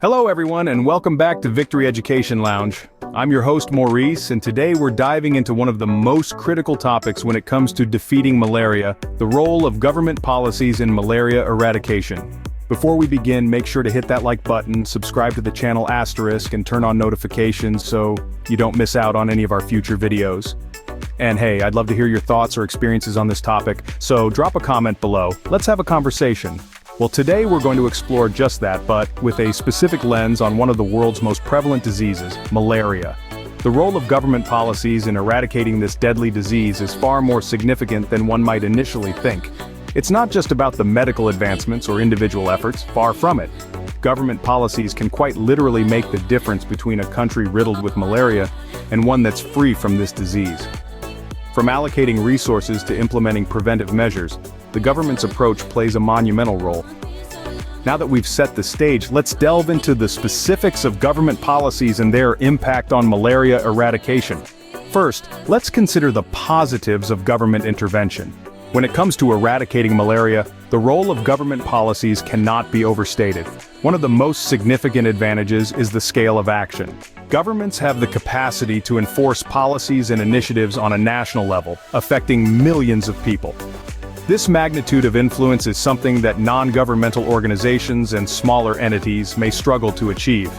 Hello everyone and welcome back to Victory Education Lounge. I'm your host Maurice, and today we're diving into one of the most critical topics when it comes to defeating malaria, the role of government policies in malaria eradication. Before we begin, make sure to hit that like button, subscribe to the channel *, and turn on notifications so you don't miss out on any of our future videos. And hey, I'd love to hear your thoughts or experiences on this topic, so drop a comment below. Let's have a conversation. Well, today we're going to explore just that, but with a specific lens on one of the world's most prevalent diseases, malaria. The role of government policies in eradicating this deadly disease is far more significant than one might initially think. It's not just about the medical advancements or individual efforts, far from it. Government policies can quite literally make the difference between a country riddled with malaria and one that's free from this disease. From allocating resources to implementing preventive measures, the government's approach plays a monumental role. Now that we've set the stage, let's delve into the specifics of government policies and their impact on malaria eradication. First, let's consider the positives of government intervention. When it comes to eradicating malaria, the role of government policies cannot be overstated. One of the most significant advantages is the scale of action. Governments have the capacity to enforce policies and initiatives on a national level, affecting millions of people. This magnitude of influence is something that non-governmental organizations and smaller entities may struggle to achieve.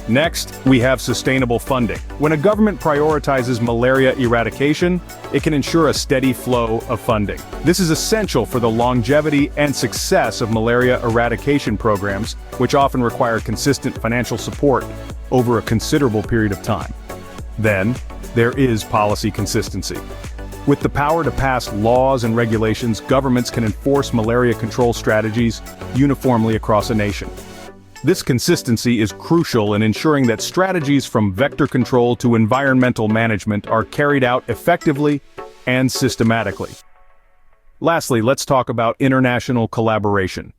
Next, we have sustainable funding. When a government prioritizes malaria eradication, it can ensure a steady flow of funding. This is essential for the longevity and success of malaria eradication programs, which often require consistent financial support over a considerable period of time. Then, there is policy consistency. With the power to pass laws and regulations, governments can enforce malaria control strategies uniformly across a nation. This consistency is crucial in ensuring that strategies from vector control to environmental management are carried out effectively and systematically. Lastly, let's talk about international collaboration.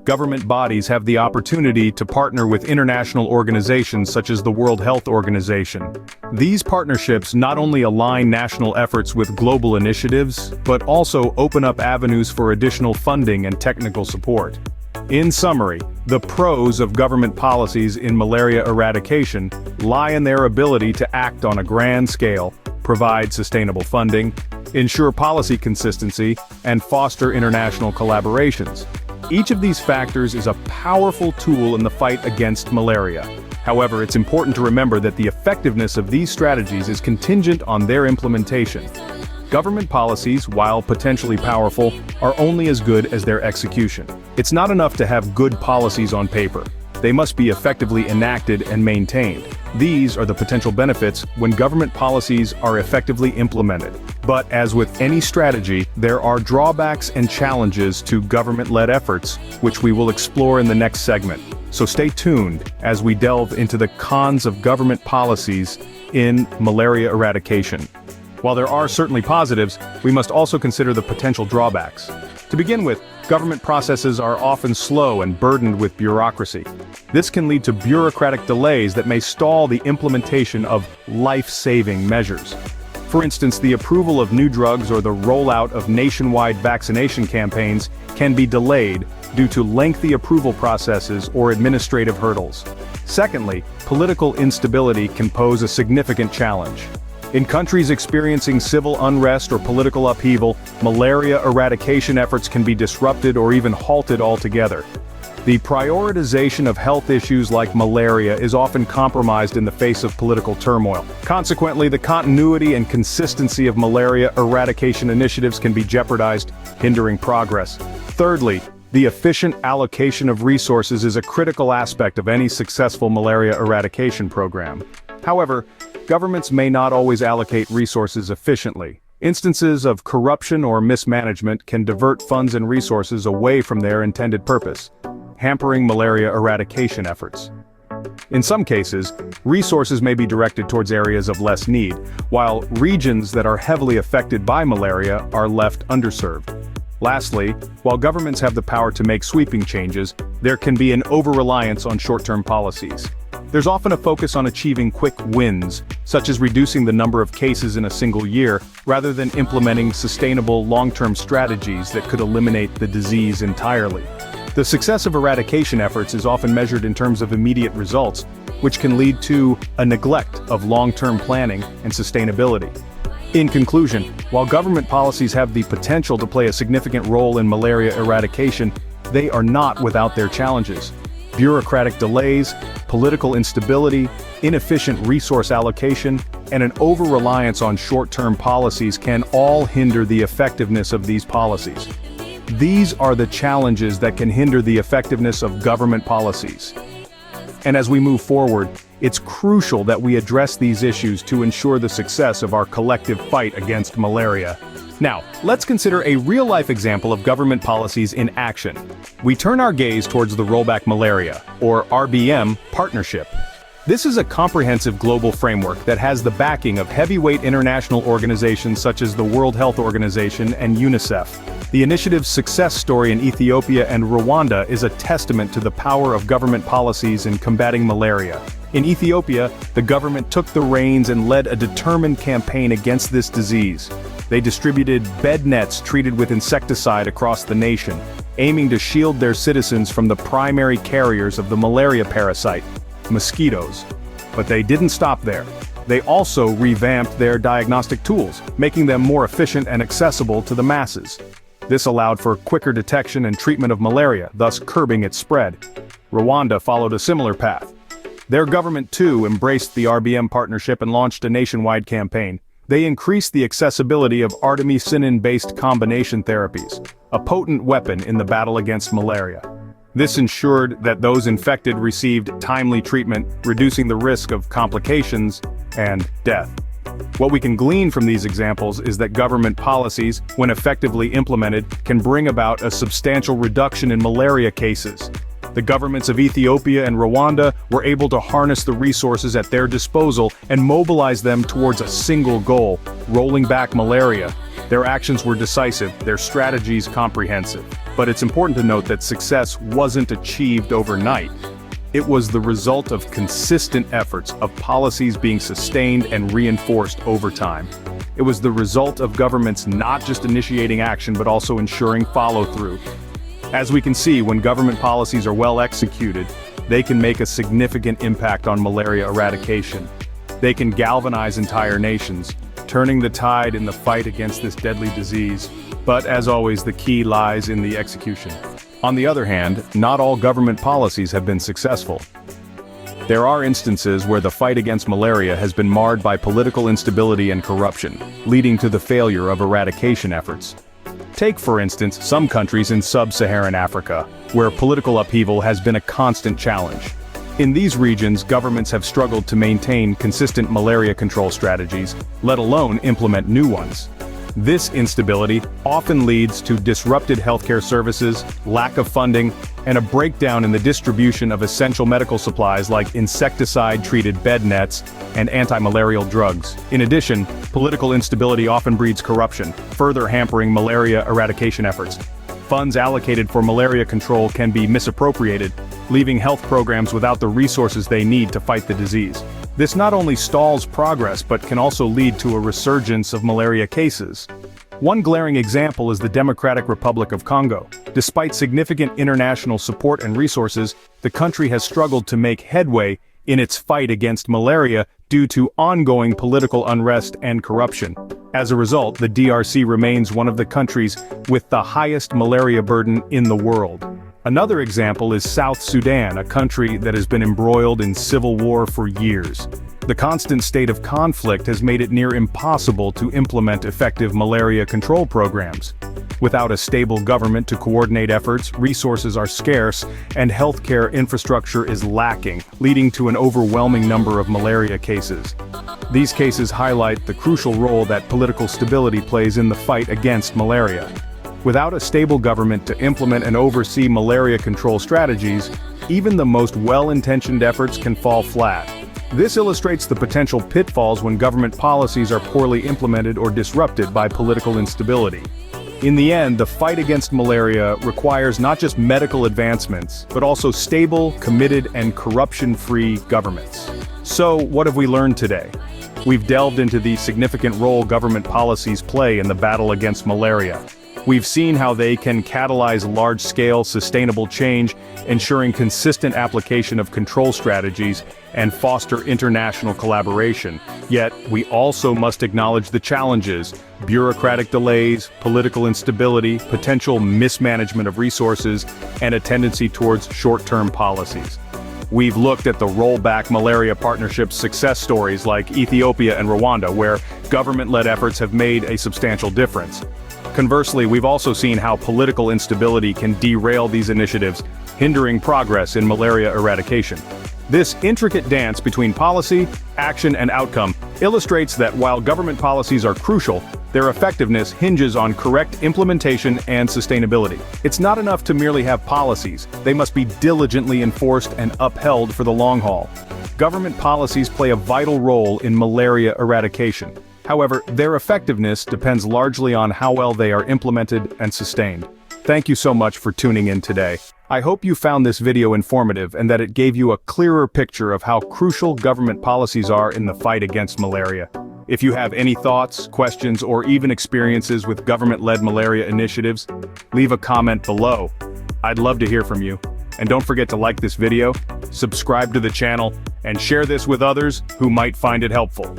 Government bodies have the opportunity to partner with international organizations such as the World Health Organization. These partnerships not only align national efforts with global initiatives, but also open up avenues for additional funding and technical support. In summary, the pros of government policies in malaria eradication lie in their ability to act on a grand scale, provide sustainable funding, ensure policy consistency, and foster international collaborations. Each of these factors is a powerful tool in the fight against malaria. However, it's important to remember that the effectiveness of these strategies is contingent on their implementation. Government policies, while potentially powerful, are only as good as their execution. It's not enough to have good policies on paper. They must be effectively enacted and maintained. These are the potential benefits when government policies are effectively implemented. But as with any strategy, there are drawbacks and challenges to government-led efforts, which we will explore in the next segment. So stay tuned as we delve into the cons of government policies in malaria eradication. While there are certainly positives, we must also consider the potential drawbacks. To begin with, government processes are often slow and burdened with bureaucracy. This can lead to bureaucratic delays that may stall the implementation of life-saving measures. For instance, the approval of new drugs or the rollout of nationwide vaccination campaigns can be delayed due to lengthy approval processes or administrative hurdles. Secondly, political instability can pose a significant challenge. In countries experiencing civil unrest or political upheaval, malaria eradication efforts can be disrupted or even halted altogether. The prioritization of health issues like malaria is often compromised in the face of political turmoil. Consequently, the continuity and consistency of malaria eradication initiatives can be jeopardized, hindering progress. Thirdly, the efficient allocation of resources is a critical aspect of any successful malaria eradication program. However, governments may not always allocate resources efficiently. Instances of corruption or mismanagement can divert funds and resources away from their intended purpose, hampering malaria eradication efforts. In some cases, resources may be directed towards areas of less need, while regions that are heavily affected by malaria are left underserved. Lastly, while governments have the power to make sweeping changes, there can be an over-reliance on short-term policies. There's often a focus on achieving quick wins, such as reducing the number of cases in a single year, rather than implementing sustainable long-term strategies that could eliminate the disease entirely. The success of eradication efforts is often measured in terms of immediate results, which can lead to a neglect of long-term planning and sustainability. In conclusion, while government policies have the potential to play a significant role in malaria eradication, they are not without their challenges. Bureaucratic delays, political instability, inefficient resource allocation, and an over-reliance on short-term policies can all hinder the effectiveness of these policies. These are the challenges that can hinder the effectiveness of government policies. And as we move forward, it's crucial that we address these issues to ensure the success of our collective fight against malaria. Now, let's consider a real-life example of government policies in action. We turn our gaze towards the Rollback Malaria, or RBM, partnership. This is a comprehensive global framework that has the backing of heavyweight international organizations such as the World Health Organization and UNICEF. The initiative's success story in Ethiopia and Rwanda is a testament to the power of government policies in combating malaria. In Ethiopia, the government took the reins and led a determined campaign against this disease. They distributed bed nets treated with insecticide across the nation, aiming to shield their citizens from the primary carriers of the malaria parasite, mosquitoes. But they didn't stop there. They also revamped their diagnostic tools, making them more efficient and accessible to the masses. This allowed for quicker detection and treatment of malaria, thus curbing its spread. Rwanda followed a similar path. Their government too embraced the RBM partnership and launched a nationwide campaign. They increased the accessibility of artemisinin-based combination therapies, a potent weapon in the battle against malaria. This ensured that those infected received timely treatment, reducing the risk of complications and death. What we can glean from these examples is that government policies, when effectively implemented, can bring about a substantial reduction in malaria cases. The governments of Ethiopia and Rwanda were able to harness the resources at their disposal and mobilize them towards a single goal: rolling back malaria. Their actions were decisive, their strategies comprehensive. But it's important to note that success wasn't achieved overnight. It was the result of consistent efforts, of policies being sustained and reinforced over time. It was the result of governments not just initiating action but also ensuring follow-through. As we can see, when government policies are well executed, they can make a significant impact on malaria eradication. They can galvanize entire nations, turning the tide in the fight against this deadly disease. But as always, the key lies in the execution. On the other hand, not all government policies have been successful. There are instances where the fight against malaria has been marred by political instability and corruption, leading to the failure of eradication efforts. Take, for instance, some countries in sub-Saharan Africa, where political upheaval has been a constant challenge. In these regions, governments have struggled to maintain consistent malaria control strategies, let alone implement new ones. This instability often leads to disrupted healthcare services, lack of funding, and a breakdown in the distribution of essential medical supplies like insecticide-treated bed nets and anti-malarial drugs. In addition, political instability often breeds corruption, further hampering malaria eradication efforts. Funds allocated for malaria control can be misappropriated, leaving health programs without the resources they need to fight the disease. This not only stalls progress but can also lead to a resurgence of malaria cases. One glaring example is the Democratic Republic of Congo. Despite significant international support and resources, the country has struggled to make headway in its fight against malaria due to ongoing political unrest and corruption. As a result, the DRC remains one of the countries with the highest malaria burden in the world. Another example is South Sudan, a country that has been embroiled in civil war for years. The constant state of conflict has made it near impossible to implement effective malaria control programs. Without a stable government to coordinate efforts, resources are scarce, and healthcare infrastructure is lacking, leading to an overwhelming number of malaria cases. These cases highlight the crucial role that political stability plays in the fight against malaria. Without a stable government to implement and oversee malaria control strategies, even the most well-intentioned efforts can fall flat. This illustrates the potential pitfalls when government policies are poorly implemented or disrupted by political instability. In the end, the fight against malaria requires not just medical advancements, but also stable, committed, and corruption-free governments. So, what have we learned today? We've delved into the significant role government policies play in the battle against malaria. We've seen how they can catalyze large-scale, sustainable change, ensuring consistent application of control strategies and foster international collaboration. Yet, we also must acknowledge the challenges: bureaucratic delays, political instability, potential mismanagement of resources, and a tendency towards short-term policies. We've looked at the rollback malaria partnership success stories like Ethiopia and Rwanda, where government-led efforts have made a substantial difference. Conversely, we've also seen how political instability can derail these initiatives, hindering progress in malaria eradication. This intricate dance between policy, action, and outcome illustrates that while government policies are crucial, their effectiveness hinges on correct implementation and sustainability. It's not enough to merely have policies; they must be diligently enforced and upheld for the long haul. Government policies play a vital role in malaria eradication. However, their effectiveness depends largely on how well they are implemented and sustained. Thank you so much for tuning in today. I hope you found this video informative and that it gave you a clearer picture of how crucial government policies are in the fight against malaria. If you have any thoughts, questions, or even experiences with government-led malaria initiatives, leave a comment below. I'd love to hear from you. And don't forget to like this video, subscribe to the channel, and share this with others who might find it helpful.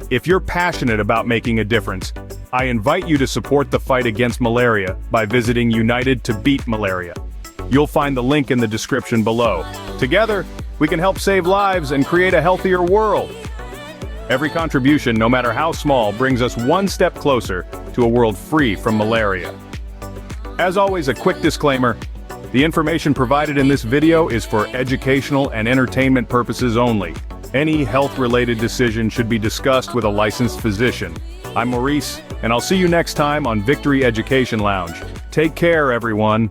If you're passionate about making a difference, I invite you to support the fight against malaria by visiting United to Beat Malaria. You'll find the link in the description below. Together, we can help save lives and create a healthier world. Every contribution, no matter how small, brings us one step closer to a world free from malaria. As always, a quick disclaimer: the information provided in this video is for educational and entertainment purposes only. Any health-related decision should be discussed with a licensed physician. I'm Maurice, and I'll see you next time on Victory Education Lounge. Take care, everyone.